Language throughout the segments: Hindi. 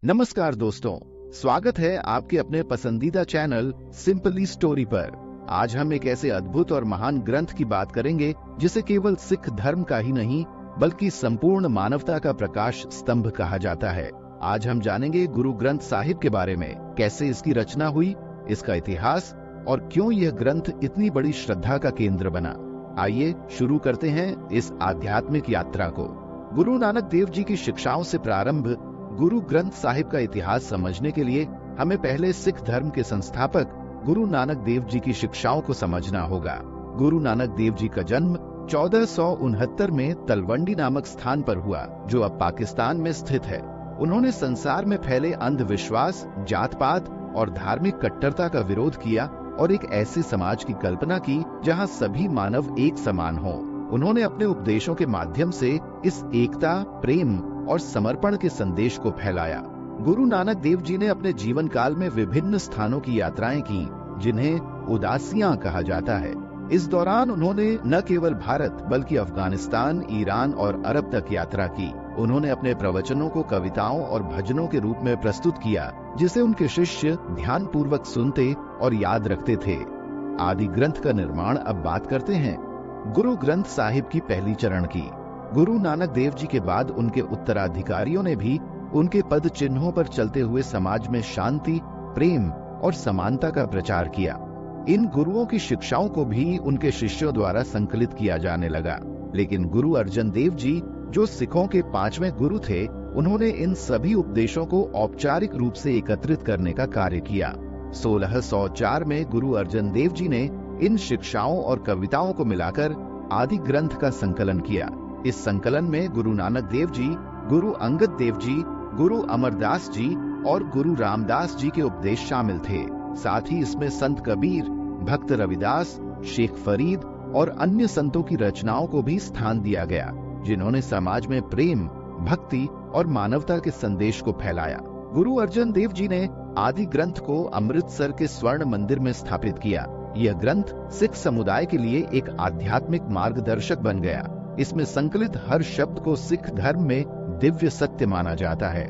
नमस्कार दोस्तों, स्वागत है आपके अपने पसंदीदा चैनल सिंपली स्टोरी पर। आज हम एक ऐसे अद्भुत और महान ग्रंथ की बात करेंगे जिसे केवल सिख धर्म का ही नहीं बल्कि संपूर्ण मानवता का प्रकाश स्तंभ कहा जाता है। आज हम जानेंगे गुरु ग्रंथ साहिब के बारे में, कैसे इसकी रचना हुई, इसका इतिहास और क्यों यह ग्रंथ इतनी बड़ी श्रद्धा का केंद्र बना। आइए शुरू करते हैं इस आध्यात्मिक यात्रा को। गुरु नानक देव जी की शिक्षाओं से प्रारंभ गुरु ग्रंथ साहिब का इतिहास समझने के लिए हमें पहले सिख धर्म के संस्थापक गुरु नानक देव जी की शिक्षाओं को समझना होगा। गुरु नानक देव जी का जन्म 1469 में तलवंडी नामक स्थान पर हुआ, जो अब पाकिस्तान में स्थित है। उन्होंने संसार में फैले अंधविश्वास, जात पात और धार्मिक कट्टरता का विरोध किया और एक ऐसे समाज की कल्पना की जहां सभी मानव एक समान हों। उन्होंने अपने उपदेशों के माध्यम से इस एकता, प्रेम और समर्पण के संदेश को फैलाया। गुरु नानक देव जी ने अपने जीवन काल में विभिन्न स्थानों की यात्राएं की, जिन्हें उदासियां कहा जाता है। इस दौरान उन्होंने न केवल भारत बल्कि अफगानिस्तान, ईरान और अरब तक यात्रा की। उन्होंने अपने प्रवचनों को कविताओं और भजनों के रूप में प्रस्तुत किया, जिसे उनके शिष्य ध्यानपूर्वक सुनते और याद रखते थे। आदि ग्रंथ का निर्माण अब बात करते हैं। गुरु ग्रंथ साहिब की पहली चरण की। गुरु नानक देव जी के बाद उनके उत्तराधिकारियों ने भी उनके पद चिन्हों पर चलते हुए समाज में शांति, प्रेम और समानता का प्रचार किया। इन गुरुओं की शिक्षाओं को भी उनके शिष्यों द्वारा संकलित किया जाने लगा। लेकिन गुरु अर्जन देव जी, जो सिखों के 5वें गुरु थे, उन्होंने इन सभी उपदेशों को औपचारिक रूप से एकत्रित करने का कार्य किया। 1604 में गुरु अर्जन देव जी ने इन शिक्षाओं और कविताओं को मिलाकर आदि ग्रंथ का संकलन किया। इस संकलन में गुरु नानक देव जी, गुरु अंगद देव जी, गुरु अमरदास जी और गुरु रामदास जी के उपदेश शामिल थे। साथ ही इसमें संत कबीर, भक्त रविदास, शेख फरीद और अन्य संतों की रचनाओं को भी स्थान दिया गया, जिन्होंने समाज में प्रेम, भक्ति और मानवता के संदेश को फैलाया। गुरु अर्जन देव जी ने आदि ग्रंथ को अमृतसर के स्वर्ण मंदिर में स्थापित किया। यह ग्रंथ सिख समुदाय के लिए एक आध्यात्मिक मार्गदर्शक बन गया। इसमें संकलित हर शब्द को सिख धर्म में दिव्य सत्य माना जाता है।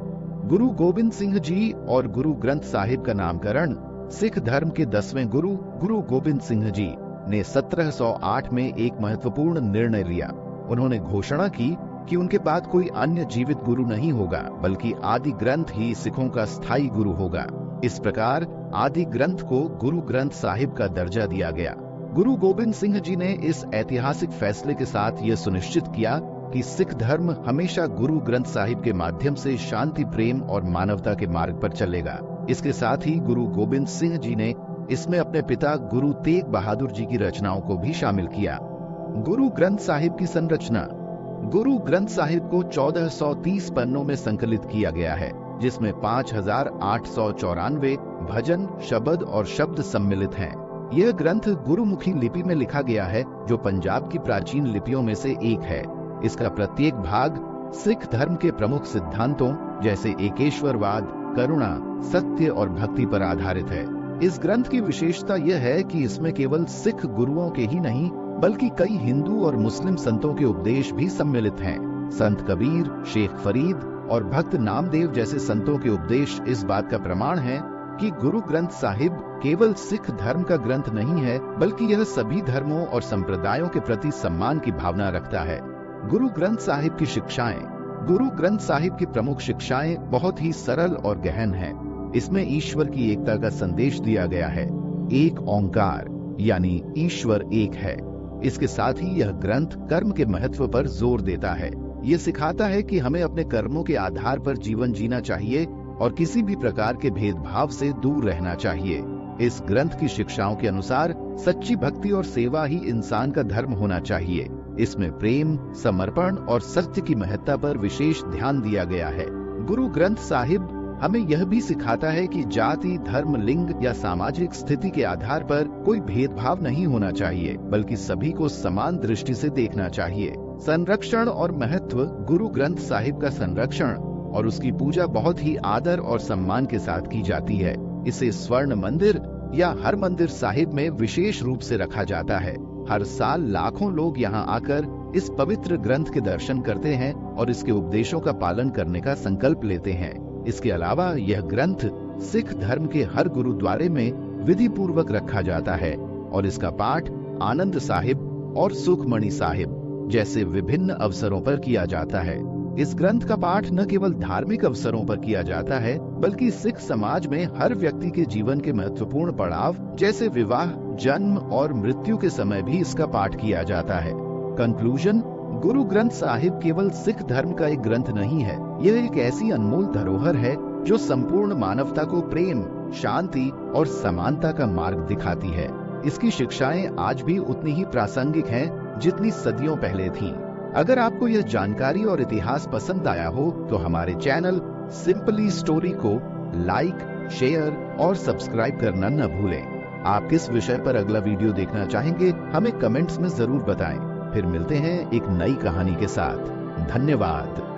गुरु गोबिंद सिंह जी और गुरु ग्रंथ साहिब का नामकरण सिख धर्म के 10वें गुरु गुरु गोबिंद सिंह जी ने 1708 में एक महत्वपूर्ण निर्णय लिया। उन्होंने घोषणा की कि उनके बाद कोई अन्य जीवित गुरु नहीं होगा, बल्कि आदि ग्रंथ ही सिखों का स्थायी गुरु होगा। इस प्रकार आदि ग्रंथ को गुरु ग्रंथ साहिब का दर्जा दिया गया। गुरु गोबिंद सिंह जी ने इस ऐतिहासिक फैसले के साथ यह सुनिश्चित किया कि सिख धर्म हमेशा गुरु ग्रंथ साहिब के माध्यम से शांति, प्रेम और मानवता के मार्ग पर चलेगा। इसके साथ ही गुरु गोबिंद सिंह जी ने इसमें अपने पिता गुरु तेग बहादुर जी की रचनाओं को भी शामिल किया। गुरु ग्रंथ साहिब की संरचना। गुरु ग्रंथ साहिब को 1430 पन्नों में संकलित किया गया है, जिसमें 5894 भजन, शब्द और शब्द सम्मिलित हैं। यह ग्रंथ गुरुमुखी लिपि में लिखा गया है, जो पंजाब की प्राचीन लिपियों में से एक है। इसका प्रत्येक भाग सिख धर्म के प्रमुख सिद्धांतों जैसे एकेश्वरवाद, करुणा, सत्य और भक्ति पर आधारित है। इस ग्रंथ की विशेषता यह है कि इसमें केवल सिख गुरुओं के ही नहीं बल्कि कई हिंदू और मुस्लिम संतों के उपदेश भी सम्मिलित हैं। संत कबीर, शेख फरीद और भक्त नामदेव जैसे संतों के उपदेश इस बात का प्रमाण है कि गुरु ग्रंथ साहिब केवल सिख धर्म का ग्रंथ नहीं है, बल्कि यह सभी धर्मों और संप्रदायों के प्रति सम्मान की भावना रखता है। गुरु ग्रंथ साहिब की शिक्षाएं। गुरु ग्रंथ साहिब की प्रमुख शिक्षाएं बहुत ही सरल और गहन हैं। इसमें ईश्वर की एकता का संदेश दिया गया है। एक ओंकार यानी ईश्वर एक है। इसके साथ ही यह ग्रंथ कर्म के महत्व पर जोर देता है। ये सिखाता है कि हमें अपने कर्मों के आधार पर जीवन जीना चाहिए और किसी भी प्रकार के भेदभाव से दूर रहना चाहिए। इस ग्रंथ की शिक्षाओं के अनुसार सच्ची भक्ति और सेवा ही इंसान का धर्म होना चाहिए। इसमें प्रेम, समर्पण और सत्य की महत्ता पर विशेष ध्यान दिया गया है। गुरु ग्रंथ साहिब हमें यह भी सिखाता है कि जाति, धर्म, लिंग या सामाजिक स्थिति के आधार पर कोई भेदभाव नहीं होना चाहिए, बल्कि सभी को समान दृष्टि से देखना चाहिए। संरक्षण और महत्व। गुरु ग्रंथ साहिब का संरक्षण और उसकी पूजा बहुत ही आदर और सम्मान के साथ की जाती है। इसे स्वर्ण मंदिर या हर मंदिर साहिब में विशेष रूप से रखा जाता है। हर साल लाखों लोग यहाँ आकर इस पवित्र ग्रंथ के दर्शन करते हैं और इसके उपदेशों का पालन करने का संकल्प लेते हैं। इसके अलावा यह ग्रंथ सिख धर्म के हर गुरुद्वारे में विधि पूर्वक रखा जाता है और इसका पाठ आनंद साहिब और सुखमणि साहिब जैसे विभिन्न अवसरों पर किया जाता है। इस ग्रंथ का पाठ न केवल धार्मिक अवसरों पर किया जाता है बल्कि सिख समाज में हर व्यक्ति के जीवन के महत्वपूर्ण पड़ाव जैसे विवाह, जन्म और मृत्यु के समय भी इसका पाठ किया जाता है। कंक्लूजन, गुरु ग्रंथ साहिब केवल सिख धर्म का एक ग्रंथ नहीं है, यह एक ऐसी अनमोल धरोहर है जो संपूर्ण मानवता को प्रेम, शांति और समानता का मार्ग दिखाती है। इसकी शिक्षाएं आज भी उतनी ही प्रासंगिक हैं जितनी सदियों पहले थीं। अगर आपको यह जानकारी और इतिहास पसंद आया हो तो हमारे चैनल सिंपली स्टोरी को लाइक, शेयर और सब्सक्राइब करना न भूलें। आप किस विषय पर अगला वीडियो देखना चाहेंगे हमें कमेंट्स में जरूर बताएं। फिर मिलते हैं एक नई कहानी के साथ। धन्यवाद।